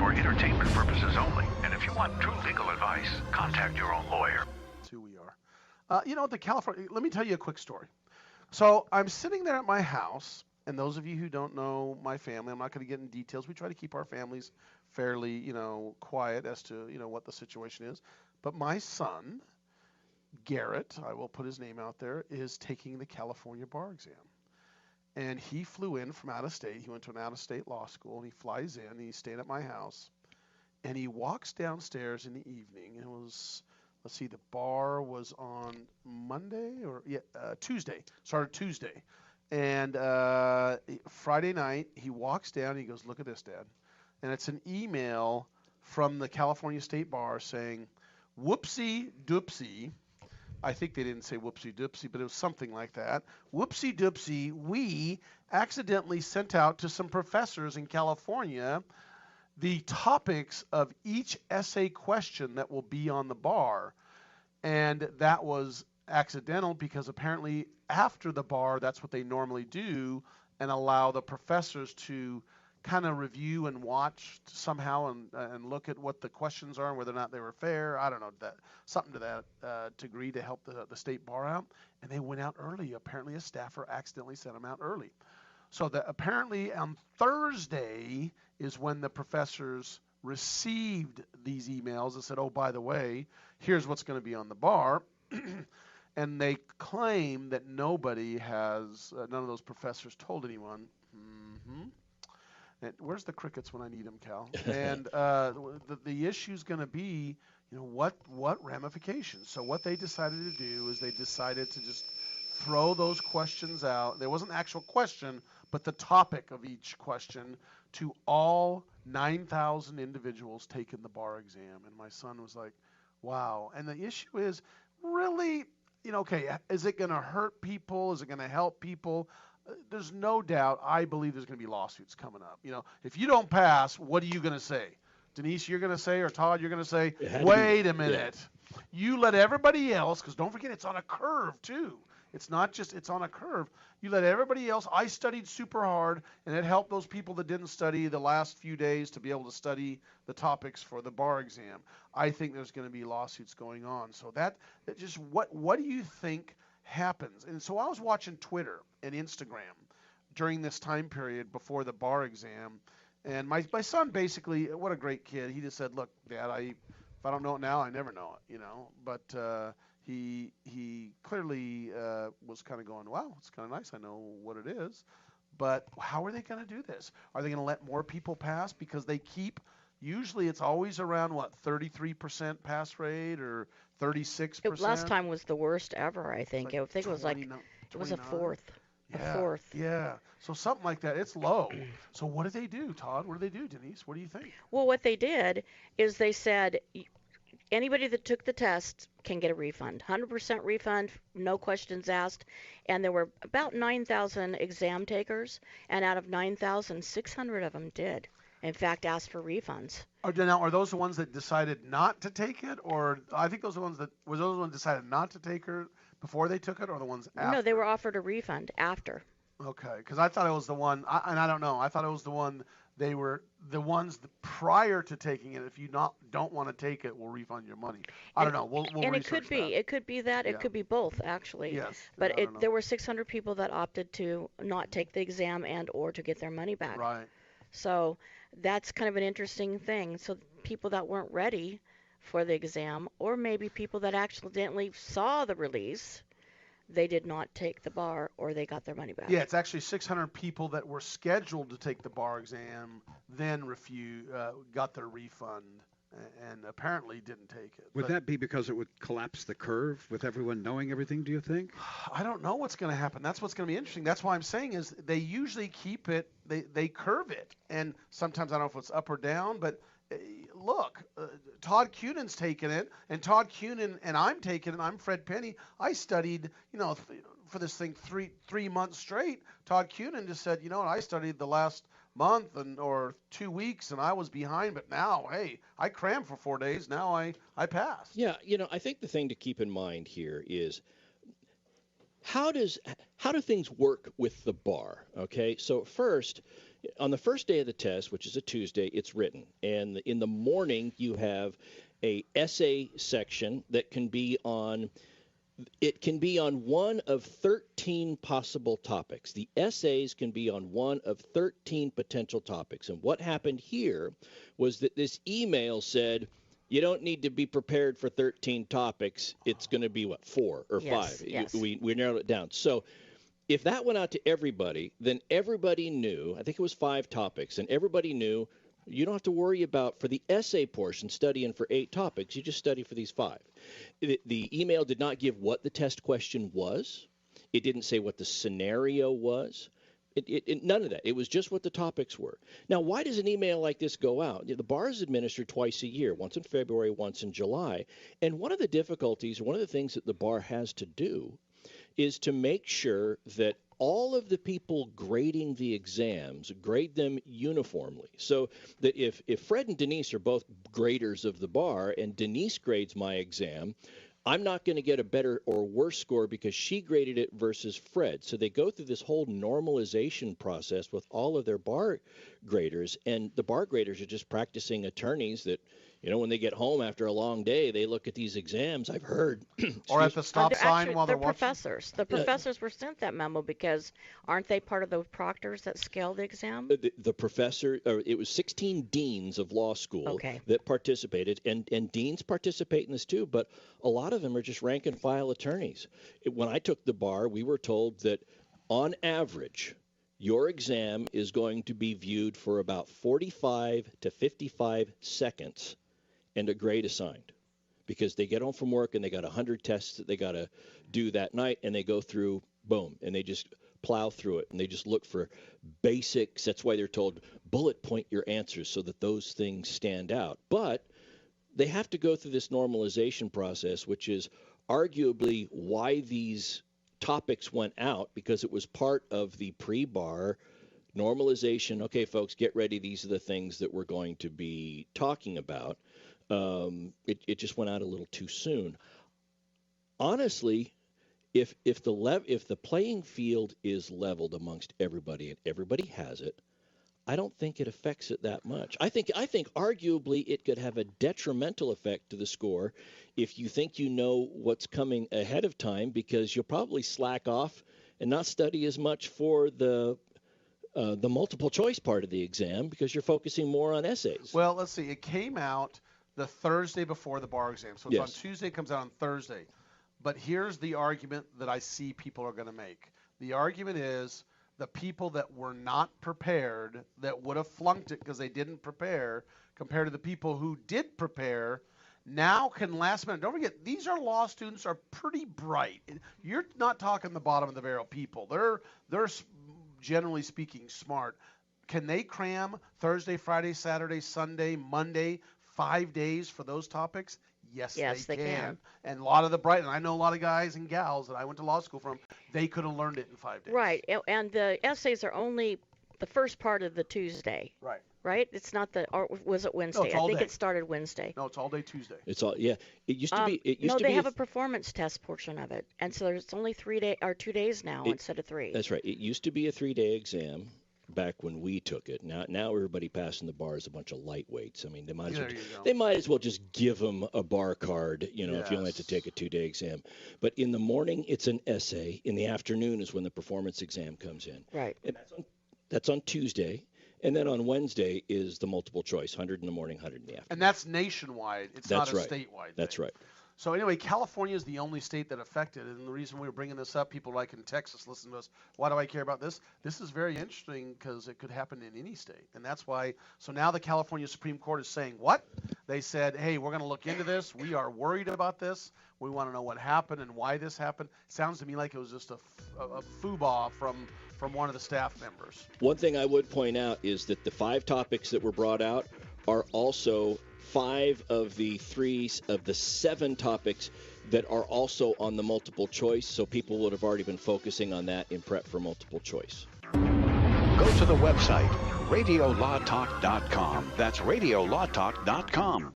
for entertainment purposes only. And if you want true legal advice, contact your own lawyer. That's who we are. The California, let me tell you a quick story. So I'm sitting there at my house, and those of you who don't know my family, I'm not going to get in details. We try to keep our families fairly, quiet as to, what the situation is. But my son, Garrett, I will put his name out there, is taking the California bar exam. And he flew in from out of state. He went to an out-of-state law school, and he flies in, and he's staying at my house. And he walks downstairs in the evening, and it was, let's see, the bar was on Tuesday. Started Tuesday. And Friday night, he walks down, and he goes, "Look at this, Dad." And it's an email from the California State Bar saying, "Whoopsie doopsie." I think they didn't say whoopsie doopsie, but it was something like that. "Whoopsie doopsie, we accidentally sent out to some professors in California the topics of each essay question that will be on the bar." And that was accidental because apparently after the bar, that's what they normally do and allow the professors to kind of review and watch somehow and look at what the questions are and whether or not they were fair. I don't know, something to that degree to help the state bar out. And they went out early. Apparently a staffer accidentally sent them out early. So apparently on Thursday is when the professors received these emails and said, "Oh, by the way, here's what's going to be on the bar." And they claim that nobody has, none of those professors told anyone. And where's the crickets when I need them, Cal? And the issue's going to be, what ramifications. So what they decided to do is they decided to just throw those questions out. There wasn't an actual question, but the topic of each question to all 9,000 individuals taking the bar exam. And my son was like, wow. And the issue is really, okay, is it going to hurt people? Is it going to help people? There's no doubt, I believe there's going to be lawsuits coming up. If you don't pass, what are you going to say? Denise, you're going to say, or Todd, you're going to say, wait a minute. Yeah. You let everybody else, because don't forget, it's on a curve too. It's not just, it's on a curve. You let everybody else, I studied super hard, and it helped those people that didn't study the last few days to be able to study the topics for the bar exam. I think there's going to be lawsuits going on. So that just, what do you think happens? And so I was watching Twitter and Instagram during this time period before the bar exam, and my son basically, what a great kid, he just said, "Look, Dad, if I don't know it now, I never know it," but he clearly was kind of going, "Wow, it's kind of nice, I know what it is," but how are they going to do this? Are they going to let more people pass? Because they keep, usually it's always around, 33% pass rate or 36%? Last time was the worst ever, I think. I think it was it was a fourth. Yeah, a fourth. Yeah. So something like that. It's low. So what do they do, Todd? What do they do, Denise? What do you think? Well, what they did is they said anybody that took the test can get a refund, 100% refund, no questions asked. And there were about 9,000 exam takers, and out of 9,000, 600 of them did, in fact, asked for refunds. Now, are those the ones that decided not to take it? Or I think those are the ones that, were those the ones that decided not to take her before they took it, or the ones after? No, they were offered a refund after. Okay, because I thought it was the one, and I don't know, I thought it was the one, they were the ones prior to taking it. If you don't want to take it, we'll refund your money. I don't know. We'll and research it could be that. It could be both, actually. Yes. But there were 600 people that opted to not take the exam and or to get their money back. Right. So that's kind of an interesting thing. So people that weren't ready for the exam, or maybe people that accidentally saw the release, they did not take the bar, or they got their money back. Yeah, it's actually 600 people that were scheduled to take the bar exam, then got their refund, and apparently didn't take it. Would that be because it would collapse the curve with everyone knowing everything, do you think? I don't know what's going to happen. That's what's going to be interesting. That's why I'm saying is they usually keep it, they curve it, and sometimes I don't know if it's up or down, but look, Todd Cunan's taking it, and Todd Cunan and I'm taking it. I'm Fred Penney. I studied, for this thing 3 months straight. Todd Cunan just said, I studied the last month or 2 weeks, and I was behind, but now, hey, I crammed for 4 days. Now I passed. Yeah, I think the thing to keep in mind here is how do things work with the bar? Okay, so first, On the first day of the test, which is a Tuesday, it's written. And in the morning, you have a essay section that can be on one of 13 possible topics. The essays can be on one of 13 potential topics. And what happened here was that this email said, you don't need to be prepared for 13 topics. It's going to be, 4 or 5? Yes. We narrowed it down. So if that went out to everybody, then everybody knew, I think it was 5 topics, and everybody knew you don't have to worry about, for the essay portion, studying for 8 topics. You just study for these 5. The email did not give what the test question was. It didn't say what the scenario was. None of that. It was just what the topics were. Now, why does an email like this go out? The bar is administered twice a year, once in February, once in July. And one of the difficulties, one of the things that the bar has to do is to make sure that all of the people grading the exams grade them uniformly. So that if Fred and Denise are both graders of the bar and Denise grades my exam, I'm not going to get a better or worse score because she graded it versus Fred. So they go through this whole normalization process with all of their bar graders, and the bar graders are just practicing attorneys that, when they get home after a long day, they look at these exams. I've heard. Or at the stop sign while they're watching. Professors. The professors were sent that memo because aren't they part of the proctors that scale the exam? The professor, it was 16 deans of law school that participated, and deans participate in this too, but a lot of them are just rank and file attorneys. When I took the bar, we were told that on average, your exam is going to be viewed for about 45 to 55 seconds and a grade assigned, because they get home from work and they got 100 tests that they got to do that night, and they go through, boom, and they just plow through it, and they just look for basics. That's why they're told bullet point your answers so that those things stand out. But they have to go through this normalization process, which is arguably why these topics went out, because it was part of the pre-bar normalization. Okay, folks, get ready. These are the things that we're going to be talking about. It just went out a little too soon. Honestly, if the playing field is leveled amongst everybody and everybody has it, I don't think it affects it that much. I think arguably it could have a detrimental effect to the score if you think you know what's coming ahead of time, because you'll probably slack off and not study as much for the multiple choice part of the exam because you're focusing more on essays. Well, let's see. It came out the Thursday before the bar exam. So it's on Tuesday, it comes out on Thursday. But here's the argument that I see people are going to make. The argument is the people that were not prepared, that would have flunked it because they didn't prepare, compared to the people who did prepare, now can last minute. Don't forget, these are law students are pretty bright. You're not talking the bottom of the barrel people. They're generally speaking smart. Can they cram Thursday, Friday, Saturday, Sunday, Monday, 5 days for those topics? Yes, they can. And a lot of the bright, and I know a lot of guys and gals that I went to law school from, they could have learned it in 5 days. Right, and the essays are only the first part of the Tuesday. Right. Right? It's not or was it Wednesday? No, it's all I think day. it started Wednesday. No, it's all day Tuesday. It's all, yeah. It used to be. They have a performance test portion of it, and so there's only 2 days now instead of 3. That's right. It used to be a 3-day exam back when we took it. Now everybody passing the bar is a bunch of lightweights. I mean, they might as well just give them a bar card, if you only have to take a 2-day exam. But in the morning, it's an essay. In the afternoon is when the performance exam comes in. Right. And that's on Tuesday. And then on Wednesday is the multiple choice, 100 in the morning, 100 in the afternoon. And that's nationwide. It's not a statewide thing. That's right. So anyway, California is the only state that affected it. And the reason we were bringing this up, people like in Texas listen to us, why do I care about this? This is very interesting because it could happen in any state. And that's why, so now the California Supreme Court is saying what? They said, hey, we're going to look into this. We are worried about this. We want to know what happened and why this happened. Sounds to me like it was just a foobar from one of the staff members. One thing I would point out is that the 5 topics that were brought out are also 5 of the 7 topics that are also on the multiple choice, so people would have already been focusing on that in prep for multiple choice. Go to the website, radiolawtalk.com. That's radiolawtalk.com.